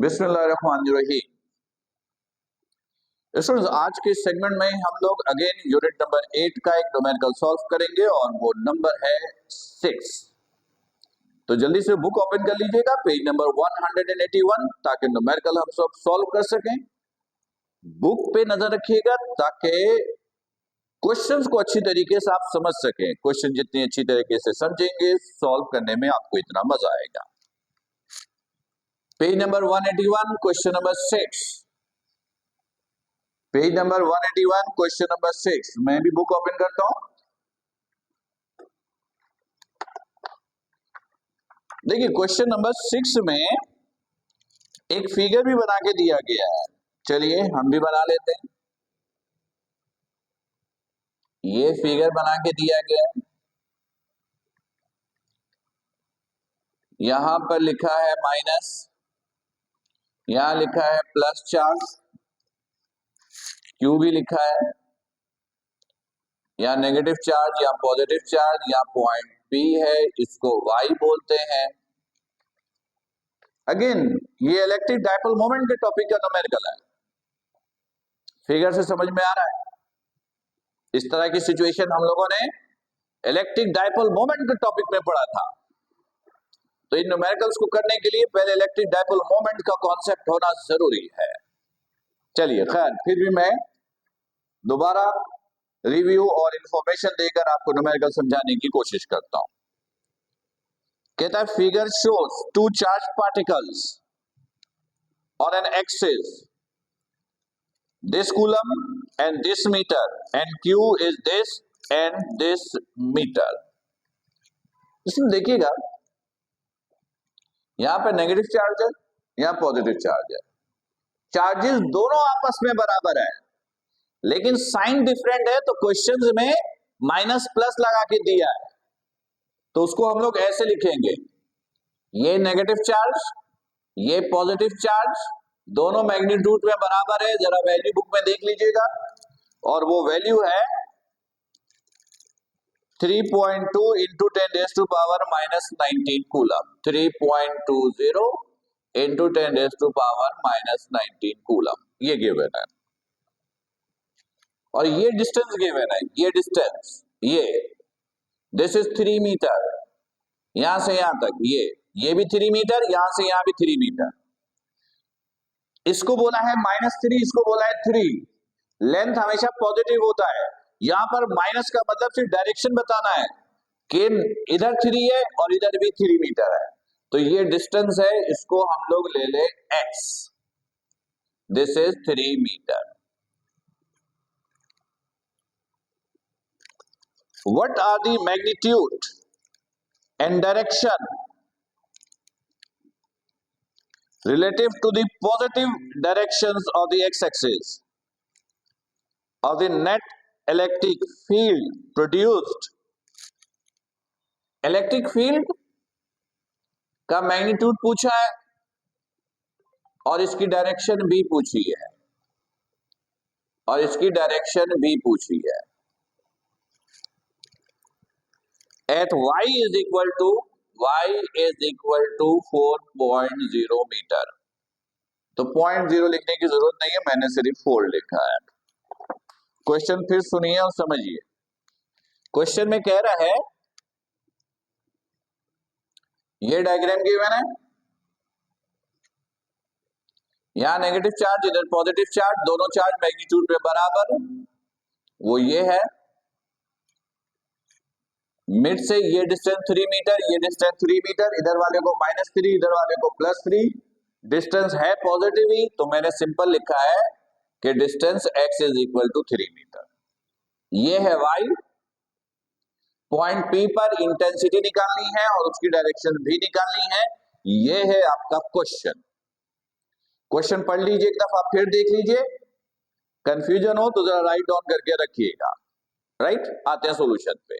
बिस्मिल्लाहिर्रहमानिर्रहीम। स्टूडेंट्स, आज के सेगमेंट में हम लोग अगेन यूनिट नंबर 8 का एक न्यूमेरिकल सॉल्व करेंगे और वो नंबर है 6। तो जल्दी से बुक ओपन कर लीजिएगा, पेज नंबर 181, ताकि न्यूमेरिकल हम सब सॉल्व कर सकें। बुक पे नजर रखिएगा ताकि क्वेश्चंस को अच्छी तरीके से आप समझ सकें। क्वेश्चन जितनी अच्छी तरीके से समझेंगे, सॉल्व करने में आपको इतना मजा आएगा। Page number 181, question number 6। Page number 181, question number 6। मैं भी बुक ओपन करता हूं। देखिए, क्वेश्चन नंबर 6 में एक फिगर भी बना के दिया गया है। चलिए हम भी बना लेते हैं। ये फिगर बना के दिया गया है। यहां पर लिखा है माइनस, यहां लिखा है प्लस चार्ज, क्यू भी लिखा है, या नेगेटिव चार्ज या पॉजिटिव चार्ज, या पॉइंट पी है, इसको वाई बोलते हैं। अगेन ये इलेक्ट्रिक डाइपोल मोमेंट के टॉपिक का न्यूमेरिकल है। फिगर से समझ में आ रहा है? इस तरह की सिचुएशन हम लोगों ने इलेक्ट्रिक डाइपोल मोमेंट के टॉपिक में पढ़ा था। तो इन न्यूमेरिकल्स को करने के लिए पहले इलेक्ट्रिक डाइपोल मोमेंट का कॉन्सेप्ट होना जरूरी है। चलिए, खैर फिर भी मैं दोबारा रिव्यू और इंफॉर्मेशन देकर आपको न्यूमेरिकल समझाने की कोशिश करता हूं। कहता है figure shows two charge particles on an axis, this coulomb and this meter, and q is this and this meter। इसमें देखिएगा, यहां पे नेगेटिव चार्ज है, यहां पॉजिटिव चार्ज है। चार्जेस दोनों आपस में बराबर है, लेकिन साइन डिफरेंट है। तो क्वेश्चंस में माइनस प्लस लगा के दिया है, तो उसको हम लोग ऐसे लिखेंगे, ये नेगेटिव चार्ज, ये पॉजिटिव चार्ज, दोनों मैग्नीट्यूड में बराबर है। जरा वैल्यू बुक में देख लीजिएगा, और वो वैल्यू है 3.2 इंटू 10⁻⁻19 कूलम। 3.20 इंटू 10⁻⁻19 कूलम, ये गिवन है। और ये डिस्टेंस गिवन है, ये डिस्टेंस, ये दिस इज 3 मीटर, यहां से यहां तक, ये भी 3 मीटर, यहां से यहां भी 3 मीटर। इसको बोला है -3, इसको बोला है 3। लेंथ हमेशा पॉजिटिव होता है। यहां पर माइनस का मतलब सिर्फ डायरेक्शन बताना है कि इधर 3 है और इधर भी 3 मीटर है। तो ये डिस्टेंस है, इसको हम लोग ले ले x। This is 3 metre. What are the magnitude and direction relative to the positive directions of the x-axis of the net electric field produced। Electric field का मैग्नीट्यूड पूछा है और इसकी डायरेक्शन भी पूछी है, और इसकी डायरेक्शन भी पूछी है। At y is equal to 4.0 metre. तो 0.0 लिखने की जरूरत नहीं है, मैंने सिर्फ 4 लिखा है। क्वेश्चन फिर सुनिए और समझिए। क्वेश्चन में कह रहा है, ये डायग्राम गिवन है, यहां नेगेटिव चार्ज, इधर पॉजिटिव चार्ज, दोनों चार्ज मैग्नीट्यूड में बराबर। वो ये है, मिड से ये डिस्टेंस 3 मीटर, ये डिस्टेंस 3 मीटर, इधर वाले को -3, इधर वाले को +3। डिस्टेंस है पॉजिटिव ही, तो मैंने सिंपल लिखा है कि distance x is equal to 3 metre. ये है y। पॉइंट P पर इंटेंसिटी निकालनी है और उसकी डायरेक्शन भी निकालनी है। ये है आपका क्वेश्चन। क्वेश्चन पढ़ लीजिए एक दफा, फिर देख लीजिए। कंफ्यूजन हो तो जरा राइट डाउन करके रखिएगा। राइट, आते हैं सॉल्यूशन पे।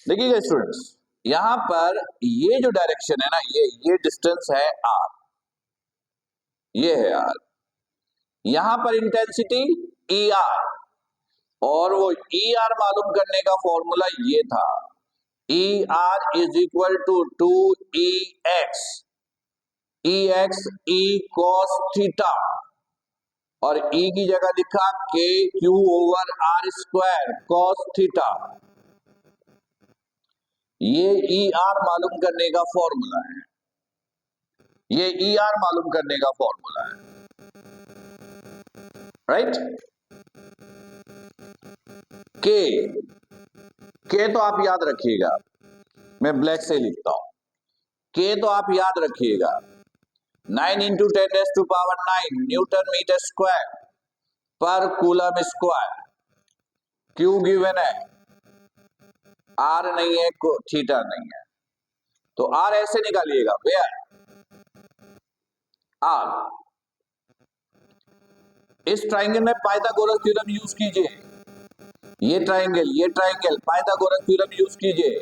देखिएगा स्टूडेंट्स, यहां पर ये जो डायरेक्शन है ना, ये डिस्टेंस है r, ये है r। यहां पर इंटेंसिटी ER, और वो ER मालूम करने का फॉर्मूला ये था, ER is equal to 2EX। E X E cos theta, और ई की जगह लिखा K Q over R square cos theta. ये ई आर मालूम करने का फॉर्मूला है, ये ई आर मालूम करने का फॉर्मूला है, राइट। के तो आप याद रखिएगा, मैं ब्लैक से लिखता हूं। के तो आप याद रखिएगा, 9 इंटू 10⁻⁹ न्यूटन मीटर स्क्वायर पर कूलम स्क्वायर। क्यू गिवन है, आर नहीं है, थीटा नहीं है, तो आर ऐसे निकालिएगा, वेयर आर। इस ट्राइंगल में पाइथागोरस थ्योरम यूज कीजिए, ये ट्राइंगल पाइथागोरस थ्योरम यूज कीजिए।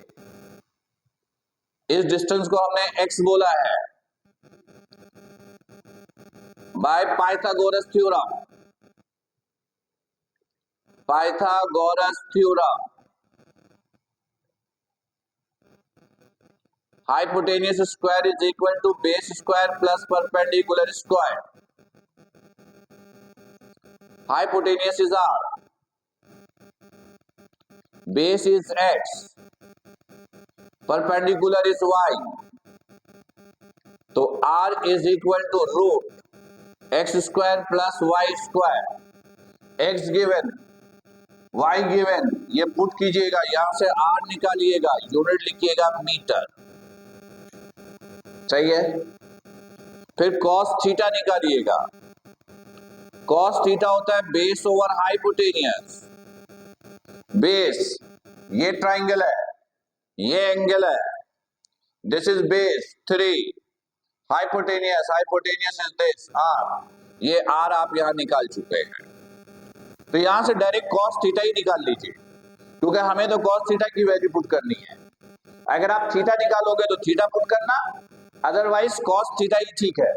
इस डिस्टेंस को हमने x बोला है by Pythagoras theorem, Pythagoras theorem. Hypotenuse square is equal to base square plus perpendicular square. Hypotenuse is r, base is x, perpendicular is y, तो r is equal to root x square plus y square। x given, y given, ये put कीजिएगा, यहां से r निकालिएगा, unit लिखिएगा metre, सही है। फिर cos theta निकालिएगा, cos theta होता है बेस ओवर हाइपोटेनियस। बेस ये ट्राइंगल है, ये एंगल है, this is base 3, hypotenuse is this r, ये r आप यहां निकाल चुके हैं, तो यहां से डायरेक्ट cos थीटा ही निकाल लीजिए, क्योंकि हमें तो cos थीटा की वैल्यू पुट करनी है। अगर आप थीटा निकालोगे तो थीटा पुट करना, अदरवाइज cos थीटा ही ठीक है,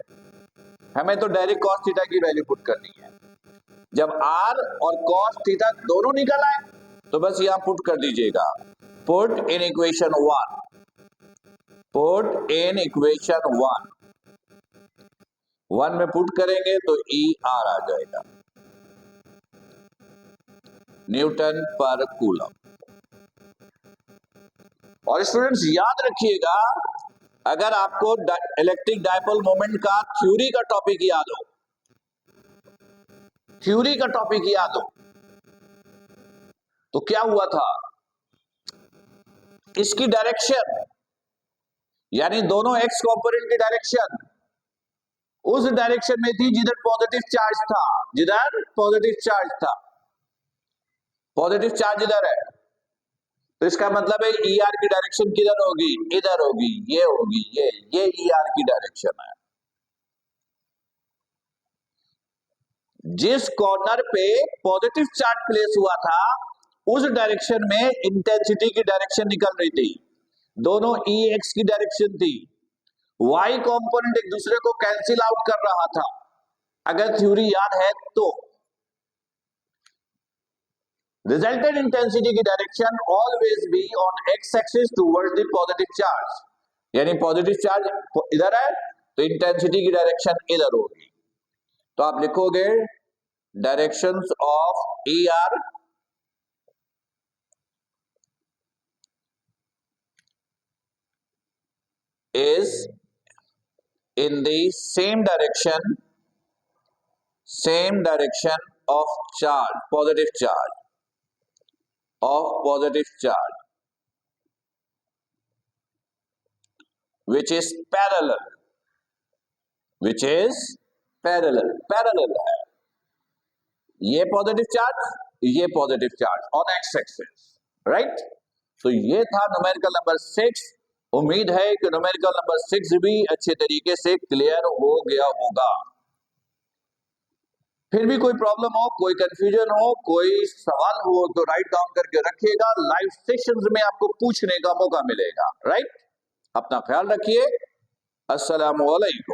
हमें तो डायरेक्ट cos थीटा की वैल्यू पुट करनी है। जब r और cos थीटा दोनों निकल आए तो बस यहां पुट कर दीजिएगा, put in equation 1, put in equation 1 में पुट करेंगे तो ई आर आ जाएगा, न्यूटन पर कूलम। और स्टूडेंट्स याद रखिएगा, अगर आपको इलेक्ट्रिक डायपोल मोमेंट का थ्योरी का टॉपिक याद हो, थ्योरी का टॉपिक याद हो, तो क्या हुआ था, इसकी डायरेक्शन यानी दोनों एक्स कंपोनेंट की डायरेक्शन उस डायरेक्शन में थी जिधर पॉजिटिव चार्ज था, जिधर पॉजिटिव चार्ज था, पॉजिटिव चार्ज इधर है, तो इसका मतलब है ई आर की डायरेक्शन किधर होगी, इधर होगी, ये होगी, ये ई आर की डायरेक्शन है। जिस कॉर्नर पे पॉजिटिव चार्ज प्लेस हुआ था उस डायरेक्शन में इंटेंसिटी की डायरेक्शन निकल रही थी, दोनों ई एक्स की डायरेक्शन थी, वाई कंपोनेंट एक दूसरे को कैंसिल आउट कर रहा था, अगर थ्योरी याद है तो। रिजल्टेंट इंटेंसिटी की direction always be on x axis towards the positive charge, यानी पॉजिटिव चार्ज इधर है तो इंटेंसिटी की डायरेक्शन इधर होगी, तो आप लिखोगे directions of E R is in the same direction of charge, positive charge, which is parallel है, ये positive charge on x axis, right. तो ये था न्यूमेरिकल नंबर 6। उम्मीद है कि न्यूमेरिकल नंबर 6 भी अच्छे तरीके से क्लियर हो गया होगा। फिर भी कोई प्रॉब्लम हो, कोई कंफ्यूजन हो, कोई सवाल हो तो राइट डाउन करके रखिएगा, लाइव सेशंस में आपको पूछने का मौका मिलेगा, राइट। अपना ख्याल रखिए, अस्सलामु अलैकुम।